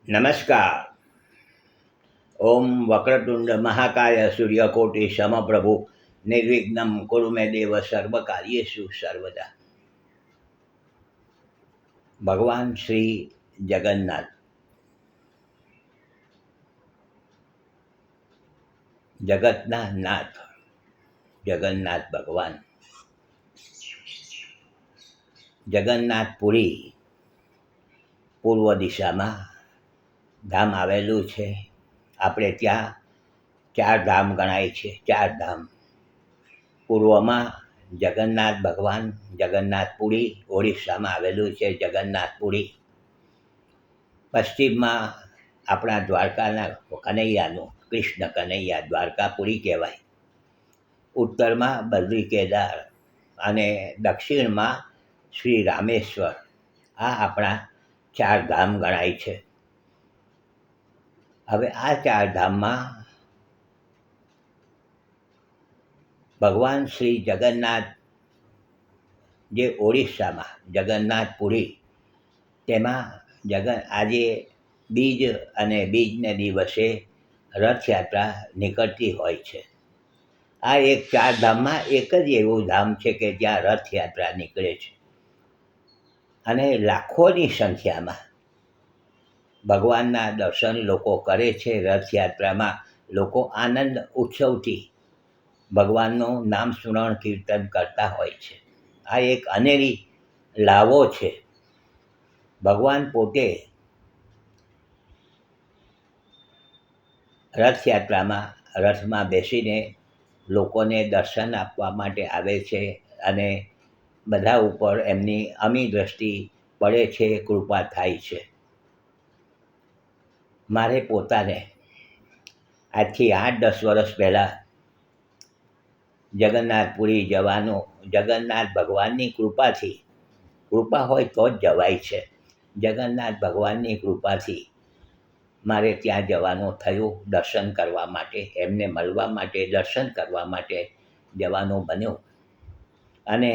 નમસ્કાર. ઓમ વક્રતુંડ મહાકાય સૂર્યકોટિ સમપ્રભુ નિર્વિઘ્નમ કુરુ મે દેવ સર્વકાર્યેષુ સર્વદા. ભગવાન શ્રી જગન્નાથ, જગતના નાથ, જગન્નાથ ભગવાન. જગન્નાથપુરી પૂર્વ દિશામાં ધામ આવેલું છે. આપણે ત્યાં 4 ધામ ગણાય છે. 4 ધામ. પૂર્વમાં જગન્નાથ ભગવાન, જગન્નાથપુરી ઓડિશામાં આવેલું છે. જગન્નાથપુરી પશ્ચિમમાં આપણા દ્વારકાના કનૈયાનું, કૃષ્ણ કનૈયા દ્વારકાપુરી કહેવાય. ઉત્તરમાં બદ્રી કેદાર અને દક્ષિણમાં શ્રી રામેશ્વર. આ આપણા 4 ધામ ગણાય છે. હવે આ 4 ધામમાં ભગવાન શ્રી જગન્નાથ જે ઓડિશામાં જગન્નાથપુરી, તેમાં આજે બીજ અને બીજને દિવસે રથયાત્રા નીકળતી હોય છે. આ 4 ધામમાં એક જ એવું ધામ છે કે જ્યાં રથયાત્રા નીકળે છે અને લાખોની સંખ્યામાં ભગવાનના દર્શન લોકો કરે છે. રથયાત્રામાં લોકો આનંદ ઉત્સવથી ભગવાનનું નામ સ્મરણ કીર્તન કરતા હોય છે. આ એક અનેરી લાવો છે. ભગવાન પોતે રથયાત્રામાં રથમાં બેસીને લોકોને દર્શન આપવા માટે આવે છે અને બધા ઉપર એમની અમી દ્રષ્ટિ પડે છે, કૃપા થાય છે. મારે પોતાને આજથી 8-10 વર્ષ પહેલાં જગન્નાથપુરી જવાનું, જગન્નાથ ભગવાનની કૃપાથી, કૃપા હોય તો જ જવાય છે. જગન્નાથ ભગવાનની કૃપાથી મારે ત્યાં જવાનું થયું, દર્શન કરવા માટે, એમને મળવા માટે, દર્શન કરવા માટે જવાનું બન્યું. અને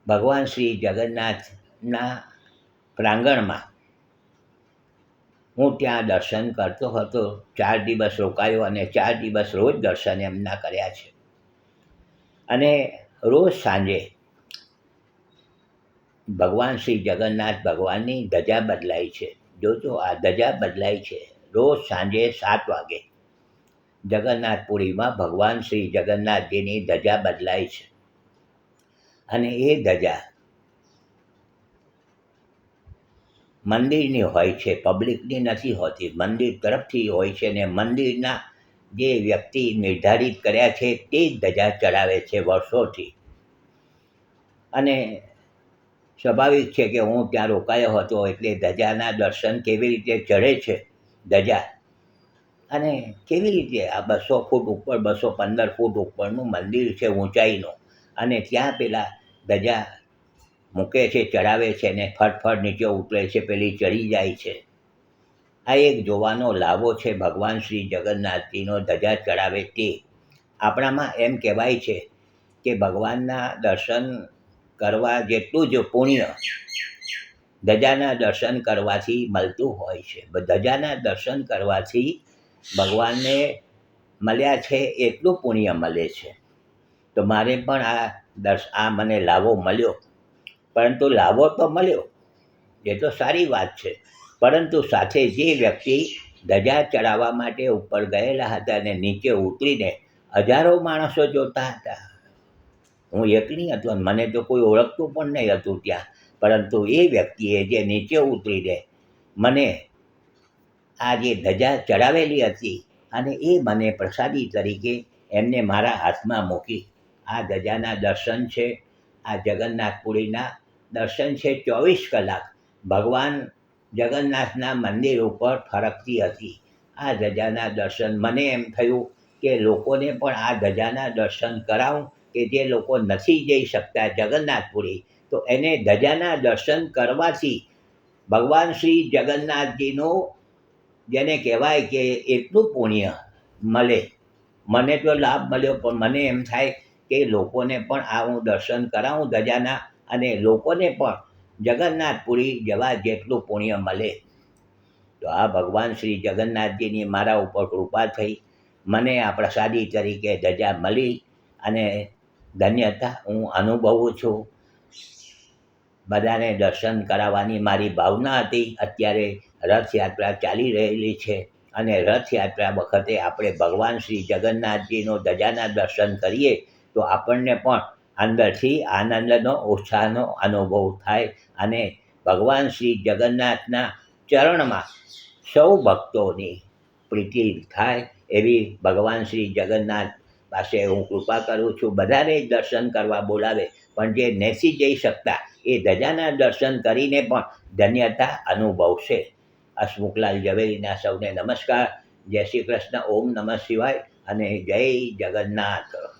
ભગવાન શ્રી જગન્નાથના પ્રાંગણમાં હું ત્યાં દર્શન કરતો હતો. 4 દિવસ રોકાયો અને 4 દિવસ રોજ દર્શન એમના કર્યા છે. અને રોજ સાંજે ભગવાન શ્રી જગન્નાથ ભગવાનની ધજા બદલાય છે. જોજો, આ ધજા બદલાય છે. રોજ સાંજે 7 વાગે જગન્નાથપુરીમાં ભગવાન શ્રી જગન્નાથજીની ધજા બદલાય છે. અને એ ધજા મંદિરની હોય છે, પબ્લિકની નથી હોતી, મંદિર તરફથી હોય છે. ને મંદિરના જે વ્યક્તિ નિર્ધારિત કર્યા છે તે જ ધજા ચડાવે છે વર્ષોથી. અને સ્વાભાવિક છે કે હું ત્યાં રોકાયો હતો એટલે ધજાના દર્શન કેવી રીતે ચડે છે ધજા, અને કેવી રીતે આ 200 ફૂટ ઉપર, 215 ફૂટ ઉપરનું મંદિર છે ઊંચાઈનું, અને ત્યાં પેલા ધજા મૂકે છે, ચડાવે છે ને ફટફટ નીચે ઉતરે છે, પેલી ચડી જાય છે. આ એક જોવાનો લાવો છે ભગવાન શ્રી જગન્નાથજીનો ધજા ચડાવે તે. આપણામાં એમ કહેવાય છે કે ભગવાનના દર્શન કરવા જેટલું જ પુણ્ય ધજાના દર્શન કરવાથી મળતું હોય છે. ધજાના દર્શન કરવાથી ભગવાનને મળ્યા છે એટલું પુણ્ય મળે છે. તો મારે પણ આ મને લાવો મળ્યો. પરંતુ લાવો તો મળ્યો, એ તો સારી વાત છે, પરંતુ સાથે જે વ્યક્તિ ધજા ચડાવવા માટે ઉપર ગયેલા હતા અને નીચે ઉતરીને હજારો માણસો જોતા હતા. હું એકલી હતો, મને તો કોઈ ઓળખતું પણ નહીં હતું ત્યાં. પરંતુ એ વ્યક્તિએ જે નીચે ઉતરીને મને આ જે ધજા ચડાવેલી હતી અને એ મને પ્રસાદી તરીકે એમને મારા હાથમાં મૂકી. આ ધજાના દર્શન છે. આ જગન્નાથપુરીના દર્શન છે. 24 કલાક ભગવાન જગન્નાથના મંદિર ઉપર ફરકતી હતી આ ધજાના દર્શન. મને એમ થયું કે લોકોને પણ આ ધજાના દર્શન કરાવું, કે જે લોકો નથી જઈ શકતા જગન્નાથપુરી, તો એને ધજાના દર્શન કરવાથી ભગવાન શ્રી જગન્નાથજીનું, જેને કહેવાય કે એટલું પુણ્ય મળે. મને તો લાભ મળ્યો, પણ મને એમ થાય કે લોકોને પણ આ હું દર્શન કરાવું ધજાના, અને લોકોને પણ જગન્નાથપુરી જવા જેટલું પુણ્ય મળે. તો આ ભગવાન શ્રી જગન્નાથજીની મારા ઉપર કૃપા થઈ, મને આ પ્રસાદી તરીકે ધજા મળી અને ધન્યતા હું અનુભવું છું. બધાને દર્શન કરાવવાની મારી ભાવના હતી. અત્યારે રથયાત્રા ચાલી રહેલી છે અને રથયાત્રા વખતે આપણે ભગવાન શ્રી જગન્નાથજીનો ધજાના દર્શન કરીએ તો આપણને પણ અંદરથી આનંદનો ઉત્સાહનો અનુભવ થાય અને ભગવાન શ્રી જગન્નાથના ચરણમાં સૌ ભક્તોની પ્રીતિ થાય એવી ભગવાન શ્રી જગન્નાથ પાસે હું કૃપા કરું છું. બધાને જ દર્શન કરવા બોલાવે, પણ જે નથી જઈ શકતા એ ધજાના દર્શન કરીને પણ ધન્યતા અનુભવશે. હસમુખલાલ ઝવેરીના સૌને નમસ્કાર. જય શ્રી કૃષ્ણ. ઓમ નમઃ શિવાય અને જય જગન્નાથ.